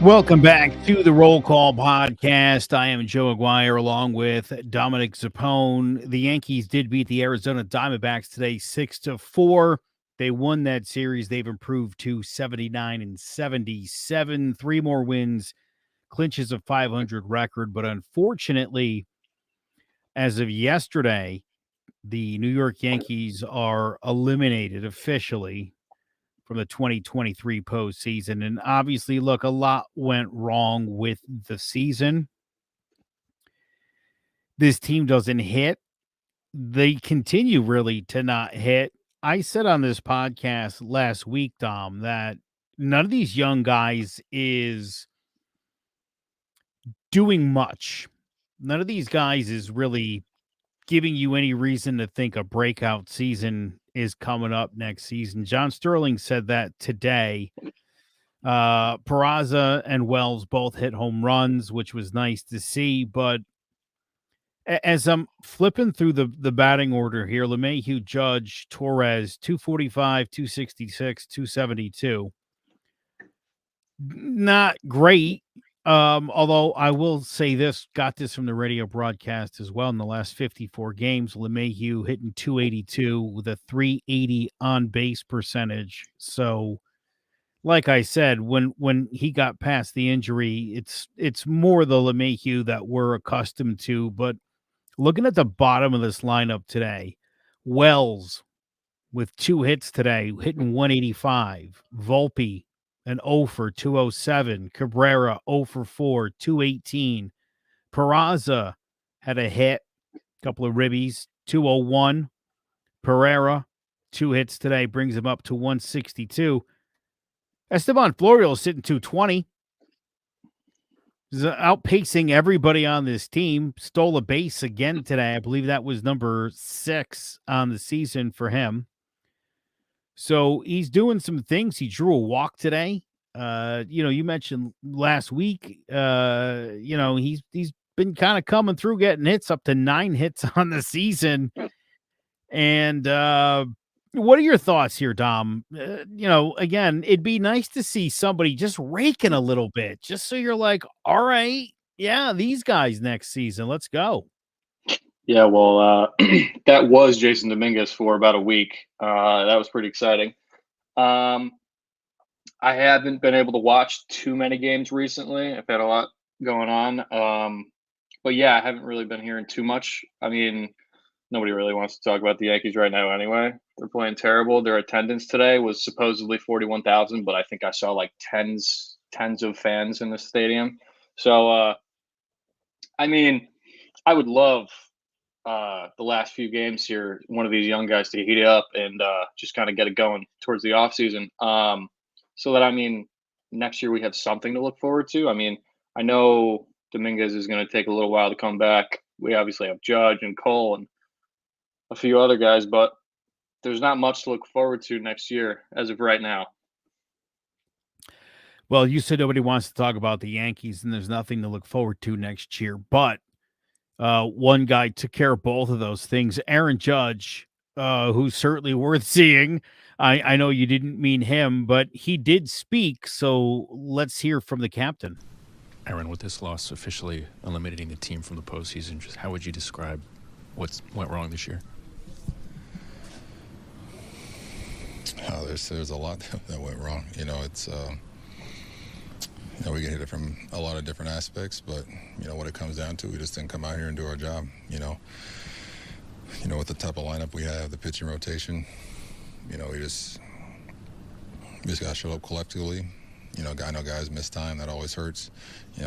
Welcome back to the Roll Call Podcast. I am Joe Aguirre along with Dominic Zappone. The Yankees did beat the Arizona Diamondbacks today 6-4. They won that series. They've improved to 79-77. 3 more wins, clinches a 500 record. But unfortunately, as of yesterday, the New York Yankees are eliminated officially from the 2023 postseason. And obviously, look, a lot went wrong with the season. This team doesn't hit. They continue really to not hit. I said on this podcast last week, Dom, that none of these young guys is doing much. None of these guys is really giving you any reason to think a breakout season is coming up next season. John Sterling said that today. Peraza and Wells both hit home runs, which was nice to see. But as I'm flipping through the batting order here, LeMahieu, Judge, Torres, 245, 266, 272. Not great. Although I will say this, got this from the radio broadcast as well. In the last 54 games, LeMahieu hitting 282 with a 380 on base percentage. So, like I said, when he got past the injury, it's more the LeMahieu that we're accustomed to. But looking at the bottom of this lineup today, Wells with 2 hits today, hitting 185. Volpe, an 0 for 207. Cabrera, 0 for 4, 218. Peraza had a hit, a couple of ribbies, 201. Pereira, 2 hits today, brings him up to 162. Esteban Florial sitting 220. He's outpacing everybody on this team. Stole a base again today. I believe that was number 6 on the season for him. So he's doing some things. He drew a walk today. You mentioned last week, he's been kind of coming through getting hits, up to 9 hits on the season. And what are your thoughts here, Dom? Again, it'd be nice to see somebody just raking a little bit, just so you're like, all right, yeah, these guys next season, let's go. Yeah, well, that was Jason Dominguez for about a week. That was pretty exciting. I haven't been able to watch too many games recently. I've had a lot going on. But yeah, I haven't really been hearing too much. I mean, nobody really wants to talk about the Yankees right now anyway. They're playing terrible. Their attendance today was supposedly 41,000, but I think I saw like tens of fans in the stadium. So, I mean, I would love the last few games here, one of these young guys to heat it up and just kind of get it going towards the offseason. So that, I mean, next year we have something to look forward to. I mean, I know Dominguez is going to take a little while to come back. We obviously have Judge and Cole and a few other guys, but there's not much to look forward to next year as of right now. Well, you said nobody wants to talk about the Yankees, and there's nothing to look forward to next year. But one guy took care of both of those things. Aaron Judge, who's certainly worth seeing. I know you didn't mean him, but he did speak. So let's hear from the captain. Aaron, with this loss officially eliminating the team from the postseason, just how would you describe what went wrong this year? Oh, there's a lot that went wrong. It's we get hit it from a lot of different aspects, but what it comes down to, we just didn't come out here and do our job. With the type of lineup we have, the pitching rotation, we just got to show up collectively. I know guys miss time. That always hurts,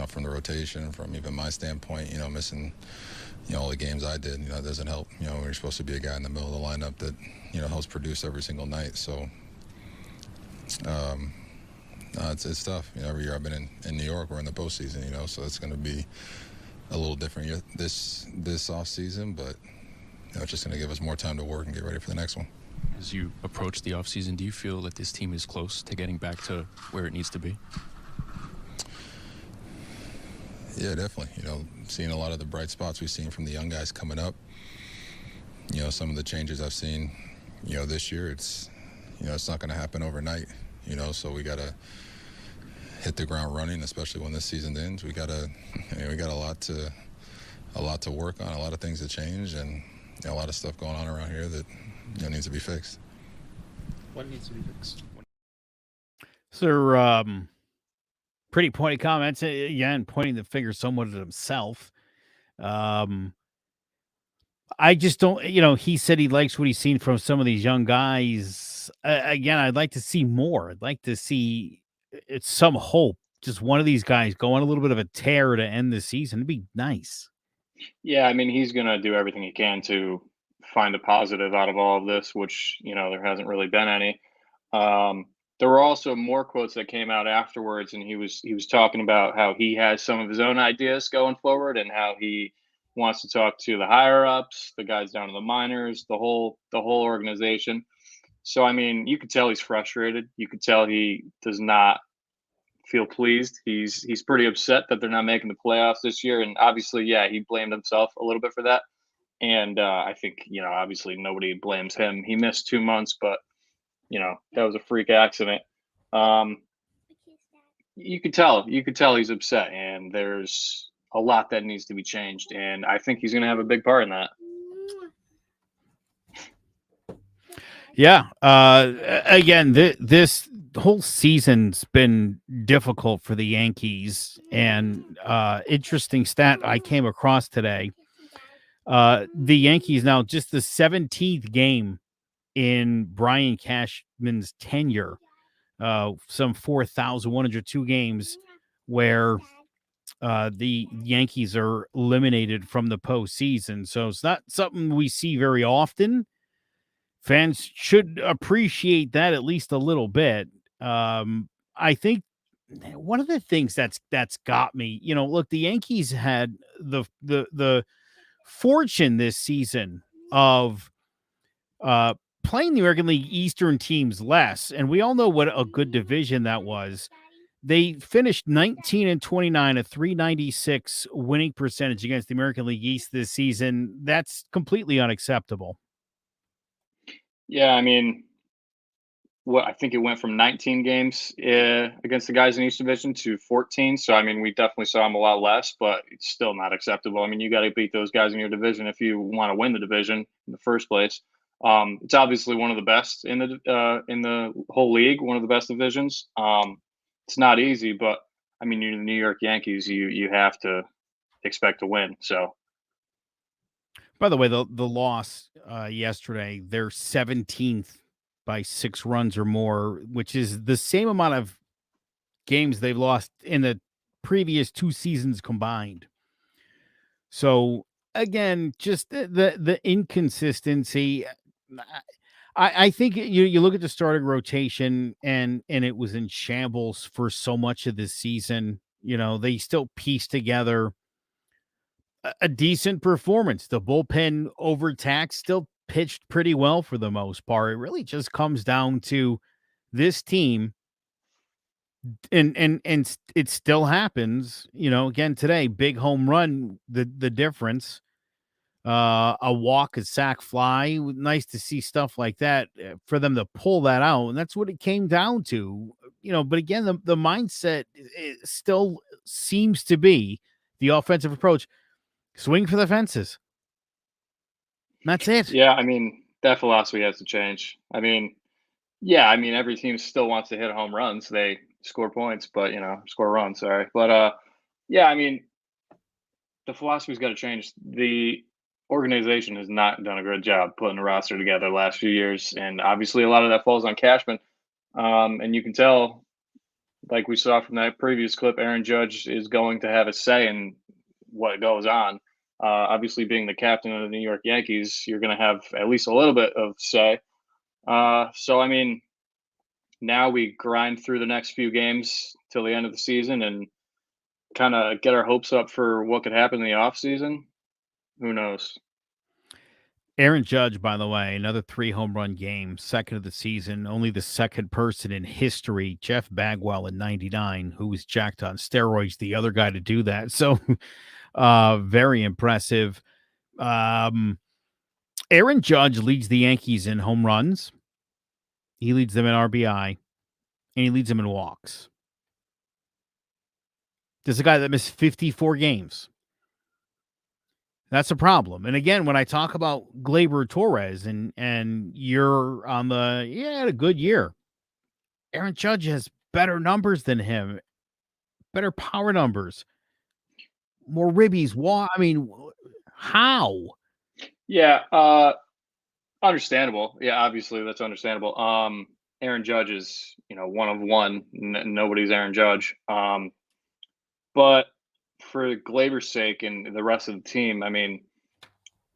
from the rotation, from even my standpoint, missing, all the games I did, it doesn't help. When you're supposed to be a guy in the middle of the lineup that, helps produce every single night. So, it's tough. Every year I've been in New York, we're in the postseason, so it's going to be a little different year this off season, but it's just going to give us more time to work and get ready for the next one. As you approach the offseason, do you feel that this team is close to getting back to where it needs to be? Yeah, definitely. Seeing a lot of the bright spots we've seen from the young guys coming up. Some of the changes I've seen, this year, it's it's not going to happen overnight. So we got to hit the ground running, especially when this season ends. We got a lot to work on, a lot of things to change, and a lot of stuff going on around here that needs to be fixed. What needs to be fixed? So, pretty pointed comments again, pointing the finger somewhat at himself. I just don't, he said he likes what he's seen from some of these young guys. Again, I'd like to see more. I'd like to see it's some hope. Just one of these guys go on a little bit of a tear to end the season. It'd be nice. Yeah, I mean, he's going to do everything he can to find a positive out of all of this, which, there hasn't really been any. Um, there were also more quotes that came out afterwards, and he was talking about how he has some of his own ideas going forward, and how he wants to talk to the higher ups, the guys down in the minors, the whole organization. So I mean, you could tell he's frustrated. You could tell he does not feel pleased. He's pretty upset that they're not making the playoffs this year, and obviously, yeah, he blamed himself a little bit for that. And I think obviously nobody blames him. He missed 2 months, but that was a freak accident. Um, you could tell he's upset, and there's a lot that needs to be changed, and I think he's going to have a big part in that. Yeah. Again, this whole season's been difficult for the Yankees, and interesting stat I came across today. The Yankees now just the 17th game in Brian Cashman's tenure, some 4,102 games where the Yankees are eliminated from the postseason. So it's not something we see very often. Fans should appreciate that at least a little bit. I think one of the things that's got me, look, the Yankees had the fortune this season of playing the American League Eastern teams less, and we all know what a good division that was. They finished 19-29, a 396 winning percentage against the American League East this season. That's completely unacceptable. Yeah, I mean, I think it went from 19 games against the guys in each division to 14. So I mean, we definitely saw them a lot less, but it's still not acceptable. I mean, you got to beat those guys in your division if you want to win the division in the first place. It's obviously one of the best in the whole league, one of the best divisions. It's not easy, but I mean, you're the New York Yankees. You have to expect to win. So By the way, the loss yesterday, they're 17th by 6 runs or more, which is the same amount of games they've lost in the previous 2 seasons combined. So again, just the inconsistency. I think you look at the starting rotation, and it was in shambles for so much of this season. They still pieced together a decent performance. The bullpen overtaxed, still pitched pretty well for the most part. It really just comes down to this team, and it still happens. Again today, big home run, the difference. A walk, a sac fly. Nice to see stuff like that for them to pull that out, and that's what it came down to. But again, the mindset still seems to be the offensive approach. Swing for the fences. That's it. yeah, I mean, that philosophy has to change. I mean, yeah, I mean, every team still wants to hit home runs. They score points, but score runs. Sorry, but yeah, I mean, the philosophy's got to change. The organization has not done a good job putting a roster together the last few years, and obviously, a lot of that falls on Cashman. And you can tell, like we saw from that previous clip, Aaron Judge is going to have a say in what goes on. Obviously, being the captain of the New York Yankees, you're going to have at least a little bit of say. So, I mean, now we grind through the next few games till the end of the season and kind of get our hopes up for what could happen in the offseason. Who knows? Aaron Judge, by the way, another 3 home run game, second of the season. Only the second person in history, Jeff Bagwell in '99, who was jacked on steroids, the other guy to do that. So, very impressive. Aaron Judge leads the Yankees in home runs. He leads them in RBI, and he leads them in walks. This is a guy that missed 54 games. That's a problem. And again, when I talk about Gleyber Torres and you're on had a good year. Aaron Judge has better numbers than him, better power numbers, more ribbies. I mean, how? Yeah, understandable. Yeah, obviously that's understandable. Aaron Judge is, one of one. Nobody's Aaron Judge. But for Glaber's sake and the rest of the team, I mean,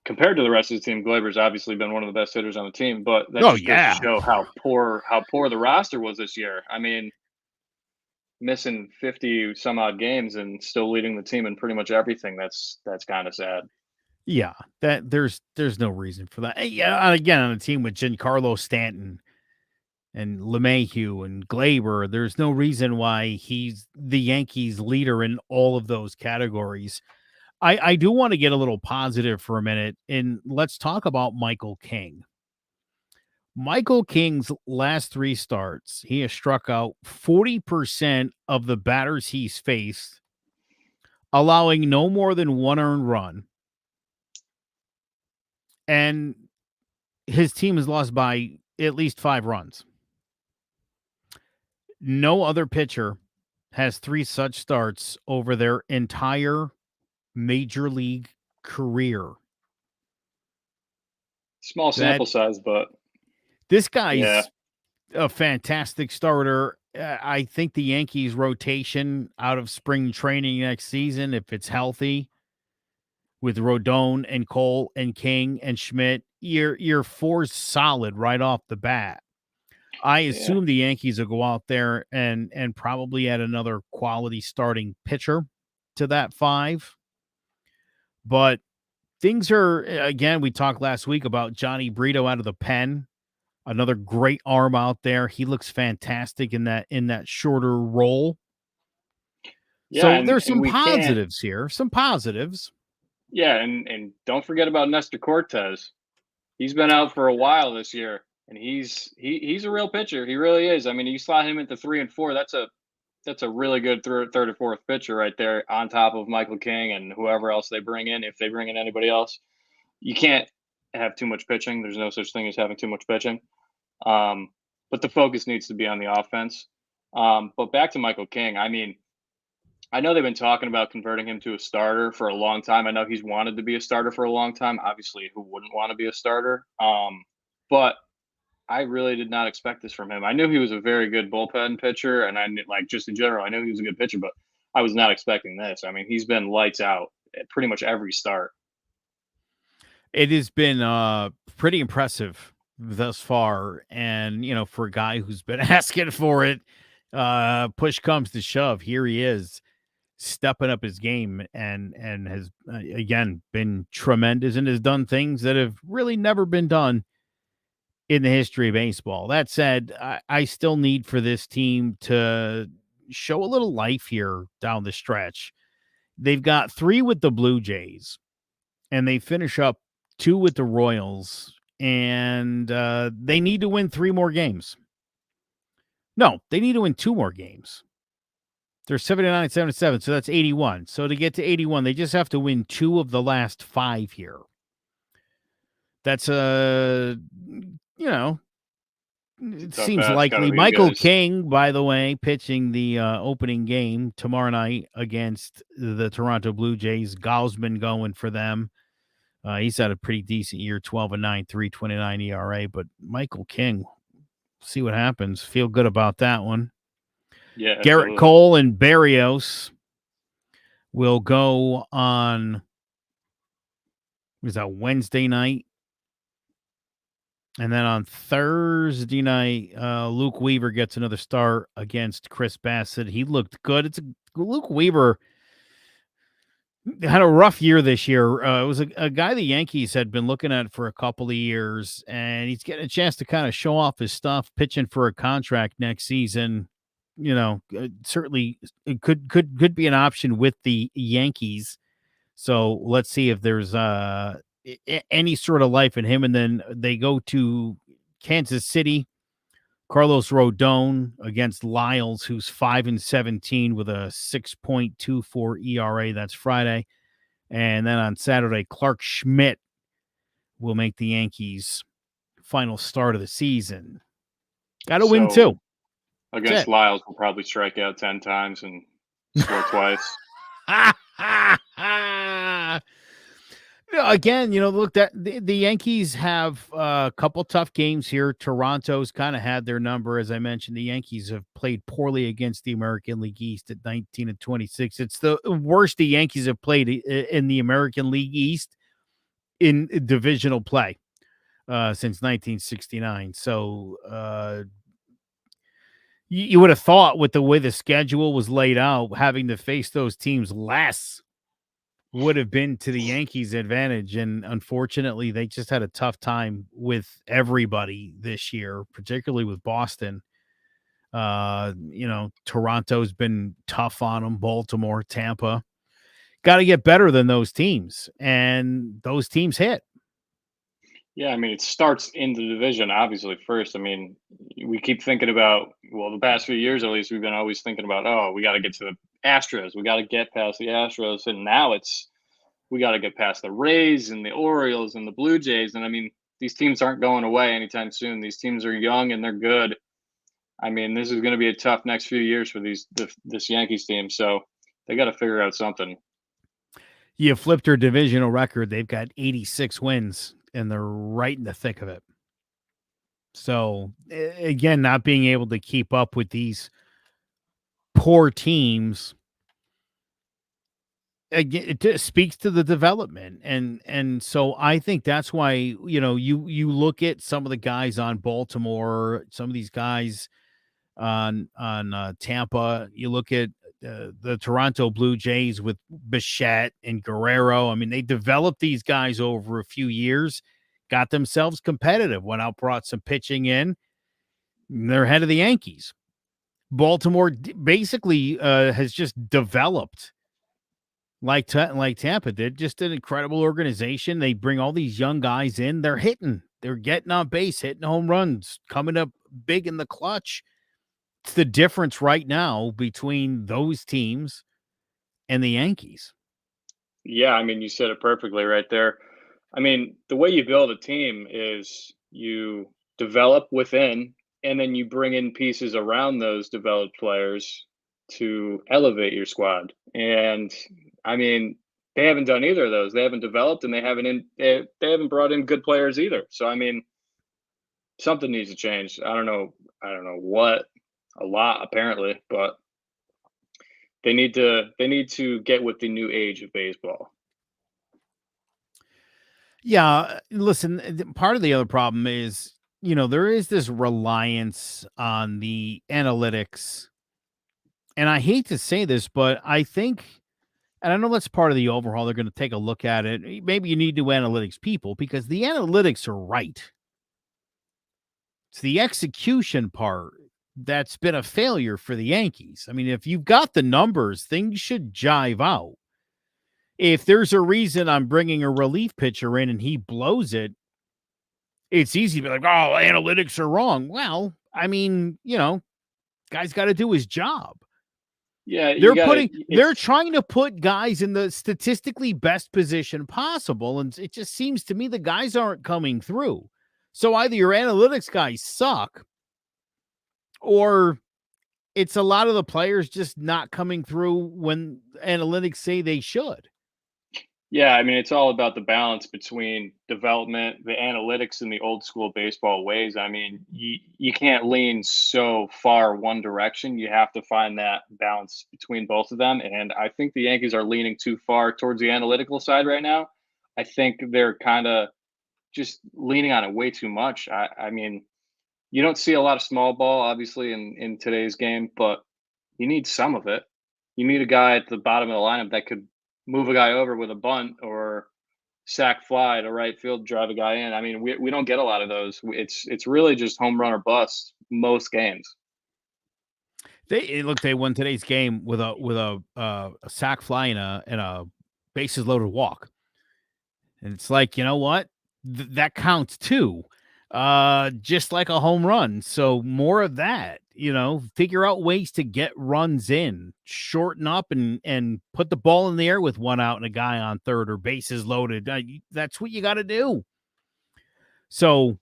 compared to the rest of the team, Glaber's obviously been one of the best hitters on the team. But that Oh, just goes to yeah. show how poor the roster was this year. I mean, missing 50 some odd games and still leading the team in pretty much everything. That's kind of sad. Yeah, that there's no reason for that. Yeah, again, on a team with Giancarlo Stanton and LeMahieu and Glaber, there's no reason why he's the Yankees leader in all of those categories. I do want to get a little positive for a minute, and let's talk about Michael King. Michael King's last 3 starts, he has struck out 40% of the batters he's faced, allowing no more than 1 earned run. And his team has lost by at least 5 runs. No other pitcher has 3 such starts over their entire major league career. Small sample size, but this guy's yeah. a fantastic starter. I think the Yankees rotation out of spring training next season, if it's healthy, with Rodon and Cole and King and Schmidt, you're 4 solid right off the bat. I assume the Yankees will go out there and probably add another quality starting pitcher to that 5. But things are, again, we talked last week about Johnny Brito out of the pen. Another great arm out there. He looks fantastic in that shorter role. Yeah, so there's some positives here. Some positives. Yeah, and don't forget about Nestor Cortez. He's been out for a while this year, and he's a real pitcher. He really is. I mean, you slot him into 3 and 4. That's a really good third or fourth pitcher right there, on top of Michael King and whoever else they bring in. If they bring in anybody else, you can't have too much pitching. There's no such thing as having too much pitching. But the focus needs to be on the offense. But back to Michael King. I mean, I know they've been talking about converting him to a starter for a long time. I know he's wanted to be a starter for a long time. Obviously, who wouldn't want to be a starter? But I really did not expect this from him. I knew he was a very good bullpen pitcher, and I knew, just in general, I knew he was a good pitcher, but I was not expecting this. I mean, he's been lights out at pretty much every start. It has been pretty impressive thus far, and for a guy who's been asking for it, push comes to shove, here he is stepping up his game and has again been tremendous and has done things that have really never been done in the history of baseball. That said, I still need for this team to show a little life here down the stretch. They've got 3 with the Blue Jays, and they finish up 2 with the Royals, and they need to win 3 more games. No, they need to win 2 more games. They're 79-77, so that's 81. So to get to 81, they just have to win 2 of the last 5 here. That's it seems likely. Michael King, by the way, pitching the opening game tomorrow night against the Toronto Blue Jays. Gausman going for them. He's had a pretty decent year, 12-9, 3.29 ERA. But Michael King, see what happens. Feel good about that one. Yeah, Garrett absolutely. Cole and Berrios will go on. Was that Wednesday night? And then on Thursday night, Luke Weaver gets another start against Chris Bassett. He looked good. Luke Weaver had a rough year this year. It was a guy the Yankees had been looking at for a couple of years, and he's getting a chance to kind of show off his stuff, pitching for a contract next season. Certainly it could be an option with the Yankees. So let's see if there's any sort of life in him. And then they go to Kansas City Carlos Rodon against Lyles, who's 5-17 with a 6.24 ERA. That's Friday. And then on Saturday, Clark Schmidt will make the Yankees' final start of the season. Got to win, too. Against Lyles, we'll probably strike out 10 times and score twice. Again, look, that the Yankees have a couple tough games here. Toronto's kind of had their number. As I mentioned, the Yankees have played poorly against the American League East at 19-26. It's the worst the Yankees have played in the American League East in divisional play since 1969. So you would have thought, with the way the schedule was laid out, having to face those teams less would have been to the Yankees' advantage. And unfortunately, they just had a tough time with everybody this year, particularly with Boston. Toronto's been tough on them. Baltimore, Tampa. Got to get better than those teams. And those teams hit. Yeah, I mean, it starts in the division, obviously, first. I mean, we keep thinking about, well, the past few years, at least, we've been always thinking about, oh, we got to get to the Astros. We got to get past the Astros. And now we got to get past the Rays and the Orioles and the Blue Jays. And I mean, these teams aren't going away anytime soon. These teams are young and they're good. I mean, this is going to be a tough next few years for this Yankees team. So they got to figure out something. You flipped their divisional record. They've got 86 wins, and they're right in the thick of it. So, again, not being able to keep up with these poor teams, again, it just speaks to the development. And so I think that's why, you look at some of the guys on Baltimore, some of these guys on Tampa, you look at the Toronto Blue Jays with Beset and Guerrero. I mean, they developed these guys over a few years, got themselves competitive, went out, brought some pitching in. They're ahead of the Yankees. Baltimore basically has just developed like Tampa did. Just an incredible organization. They bring all these young guys in. They're hitting. They're getting on base, hitting home runs, coming up big in the clutch. It's the difference right now between those teams and the Yankees. Yeah, I mean, you said it perfectly right there. I mean, the way you build a team is you develop within, and then you bring in pieces around those developed players to elevate your squad. And I mean, they haven't done either of those. They haven't developed, and they haven't brought in good players either. So I mean, something needs to change. I don't know what. A lot, apparently, but they need to get with the new age of baseball. Yeah, listen, part of the other problem is, there is this reliance on the analytics. And I hate to say this, but I think, and I know that's part of the overhaul, they're going to take a look at it. Maybe you need new analytics people, because the analytics are right. It's the execution part that's been a failure for the Yankees. I mean, if you've got the numbers, things should jive out. If there's a reason I'm bringing a relief pitcher in and he blows it, it's easy to be like, oh, analytics are wrong. Well, I mean, guy's got to do his job. Yeah, they're trying to put guys in the statistically best position possible, and it just seems to me the guys aren't coming through. So either your analytics guys suck, or it's a lot of the players just not coming through when analytics say they should. Yeah, I mean, it's all about the balance between development, the analytics, and the old school baseball ways. I mean, you can't lean so far one direction. You have to find that balance between both of them. And I think the Yankees are leaning too far towards the analytical side right now. I think they're kind of just leaning on it way too much. I mean, you don't see a lot of small ball, obviously, in today's game, but you need some of it. You need a guy at the bottom of the lineup that could move a guy over with a bunt or sack fly to right field, drive a guy in. I mean, we don't get a lot of those. It's really just home run or bust most games. They won today's game with a sack fly and a bases loaded walk. And it's like, you know what? That counts too. just like a home run. So more of that, figure out ways to get runs in, shorten up and put the ball in the air with one out and a guy on third or bases loaded. That's what you got to do. So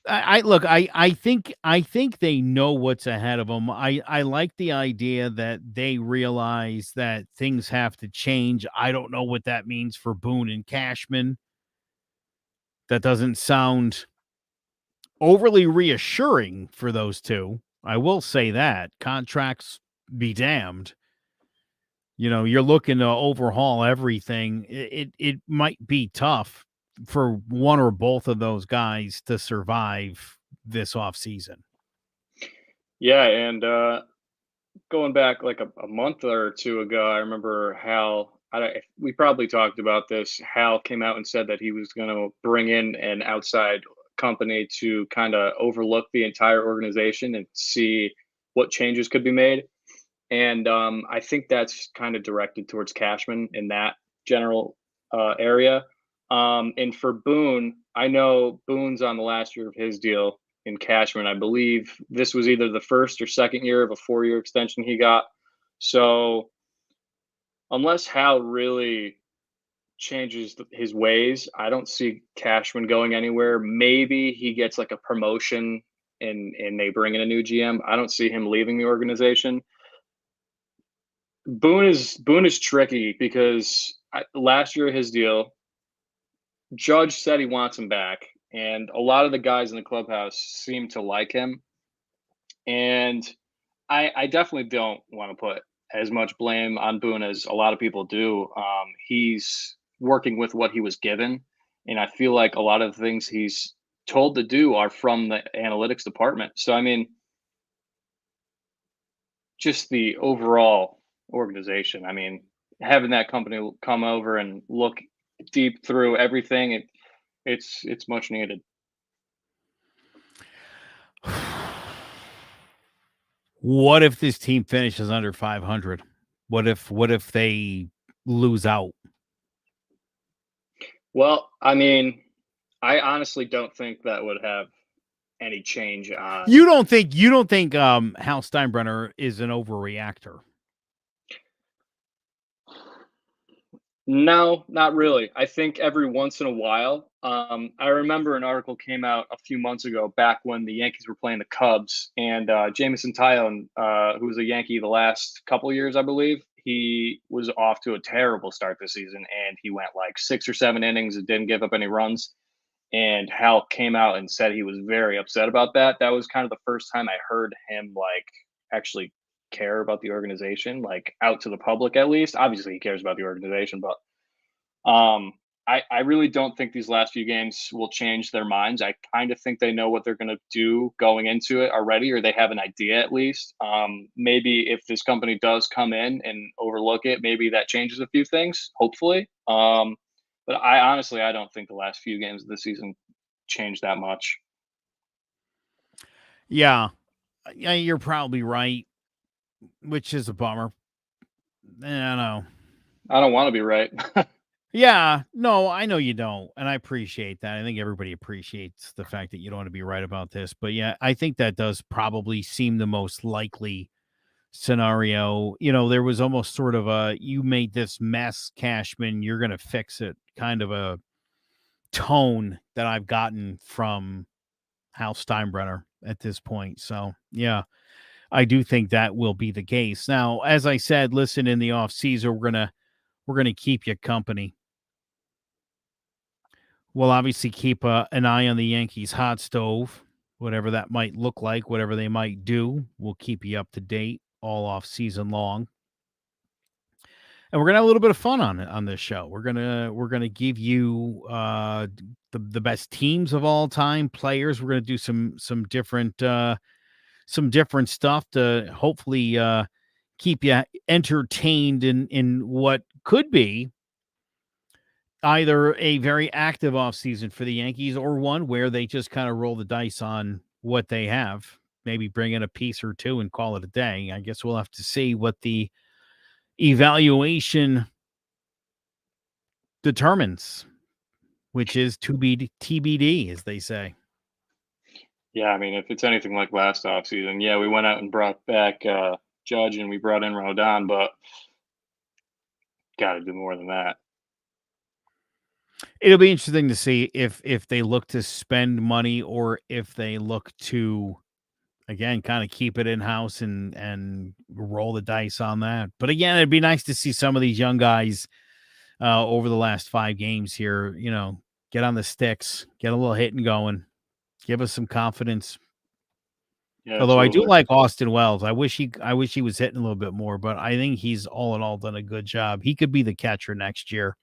I think they know what's ahead of them. I like the idea that they realize that things have to change. I don't know what that means for Boone and Cashman. That doesn't sound overly reassuring for those two. I will say that. Contracts be damned. You're looking to overhaul everything. It might be tough for one or both of those guys to survive this offseason. Yeah, and going back like a month or two ago, I remember Hal. We probably talked about this. Hal came out and said that he was going to bring in an outside company to kind of overlook the entire organization and see what changes could be made. And I think that's kind of directed towards Cashman in that general area. And for Boone, I know Boone's on the last year of his deal in Cashman. I believe this was either the first or second year of a 4-year extension he got. So unless Hal really changes his ways, I don't see Cashman going anywhere. Maybe he gets like a promotion and they bring in a new GM. I don't see him leaving the organization. Boone is tricky because last year his deal, Judge said he wants him back, and a lot of the guys in the clubhouse seem to like him. And I definitely don't want to put as much blame on Boone as a lot of people do. He's working with what he was given, and I feel like a lot of the things he's told to do are from the analytics department. So I mean, just the overall organization. I mean, having that company come over and look deep through everything, it's much needed. What if this team finishes under 500? What if they lose out? Well, I mean, I honestly don't think that would have any change on. You don't think Hal Steinbrenner is an overreactor? No, not really. I think every once in a while, I remember an article came out a few months ago, back when the Yankees were playing the Cubs, and Jameson Taillon, who was a Yankee the last couple years, I believe, he was off to a terrible start this season, and he went like 6 or 7 innings and didn't give up any runs. And Hal came out and said he was very upset about that. That was kind of the first time I heard him like actually care about the organization, like out to the public at least. Obviously, he cares about the organization, but I really don't think these last few games will change their minds. I kind of think they know what they're going to do going into it already, or they have an idea at least. Maybe if this company does come in and overlook it, maybe that changes a few things, hopefully. But I don't think the last few games of the season changed that much. Yeah, you're probably right, which is a bummer. I know. I don't want to be right. Yeah, no, I know you don't, and I appreciate that. I think everybody appreciates the fact that you don't want to be right about this, but yeah, I think that does probably seem the most likely scenario. There was almost sort of a "you made this mess, Cashman, you're going to fix it" kind of a tone that I've gotten from Hal Steinbrenner at this point. So, yeah, I do think that will be the case. Now, as I said, listen, in the offseason, we're going to keep you company. We'll obviously keep an eye on the Yankees hot stove, whatever that might look like, whatever they might do. We'll keep you up to date all off season long. And we're gonna have a little bit of fun on this show. We're gonna give you the best teams of all time, players. We're gonna do some different stuff to hopefully keep you entertained in what could be either a very active offseason for the Yankees or one where they just kind of roll the dice on what they have. Maybe bring in a piece or two and call it a day. I guess we'll have to see what the evaluation determines, which is to be TBD, as they say. Yeah, I mean, if it's anything like last offseason, yeah, we went out and brought back Judge and we brought in Rodon, but got to do more than that. It'll be interesting to see if they look to spend money or if they look to, again, kind of keep it in house and roll the dice on that. But again, it'd be nice to see some of these young guys over the last 5 games here, get on the sticks, get a little hitting going, give us some confidence. Yeah, Although I do absolutely. like Austin Wells. I wish he was hitting a little bit more, but I think he's all in all done a good job. He could be the catcher next year.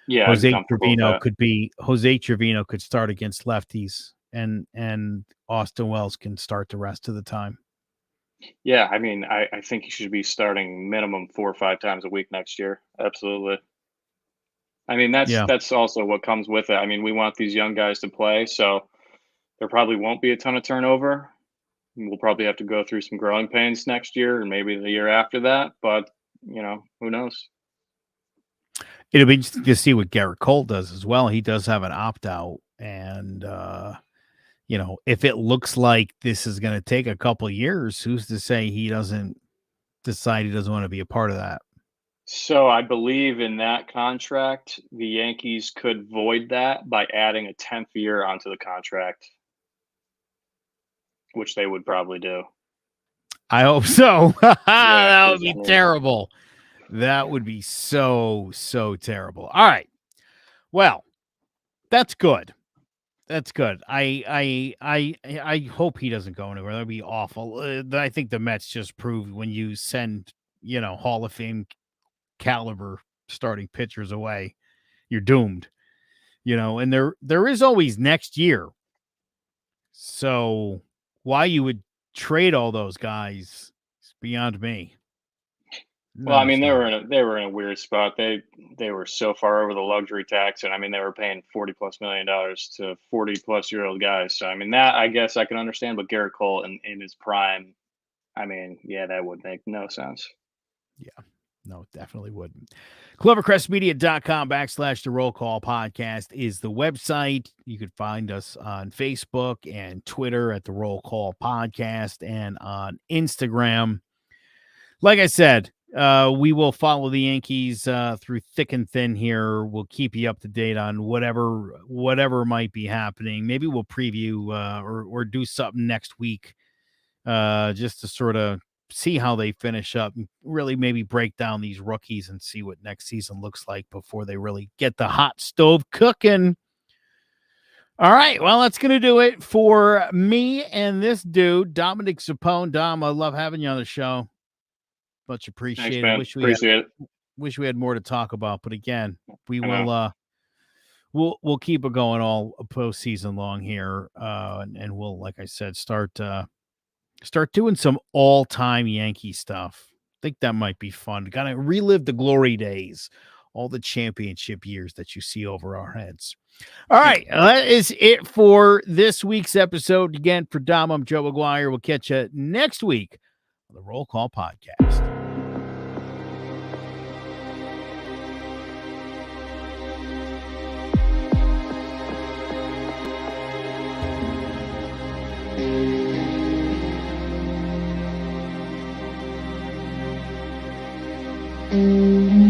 Yeah, I'd be comfortable with that. Jose Trevino could start against lefties, and Austin Wells can start the rest of the time. Yeah, I mean, I think he should be starting minimum 4 or 5 times a week next year. Absolutely. I mean, Yeah. that's also what comes with it. I mean, we want these young guys to play, so there probably won't be a ton of turnover. We'll probably have to go through some growing pains next year and maybe the year after that, but who knows? It'll be interesting to see what Garrett Cole does as well. He does have an opt out, and if it looks like this is going to take a couple of years, who's to say he doesn't decide he doesn't want to be a part of that? So I believe in that contract, the Yankees could void that by adding a 10th year onto the contract, which they would probably do. I hope so. That would 'Cause, be I mean, terrible. That would be so terrible. All right. Well, that's good. That's good. I hope he doesn't go anywhere. That'd be awful. I think the Mets just proved when you send, Hall of Fame caliber starting pitchers away, you're doomed. And there is always next year. So why you would trade all those guys is beyond me. well, I mean, they were Understand. in a weird spot. They were so far over the luxury tax, and I mean, they were paying $40+ million to 40+-year-old guys. So I mean, that I guess I can understand. But Garrett Cole in his prime, I mean, yeah, that would make no sense. Yeah. No, definitely wouldn't. CleverCrestMedia.com/ the Roll Call Podcast is the website. You could find us on Facebook and Twitter at the Roll Call Podcast and on Instagram. Like I said, we will follow the Yankees through thick and thin here. We'll keep you up to date on whatever might be happening. Maybe we'll preview or do something next week just to sort of see how they finish up and really maybe break down these rookies and see what next season looks like before they really get the hot stove cooking. All right. Well, that's going to do it for me and this dude, Dominic Zapone. Dom, I love having you on the show. Much appreciated. Thanks, man. Appreciate it. Wish we had more to talk about, but again, we I know. will we'll keep it going all postseason long here. And we'll, like I said, start doing some all-time Yankee stuff. I think that might be fun. Got to relive the glory days, all the championship years that you see over our heads. All right, that is it for this week's episode. Again, for Dom, I'm Joe McGuire. We'll catch you next week on the Roll Call Podcast. Mm-hmm.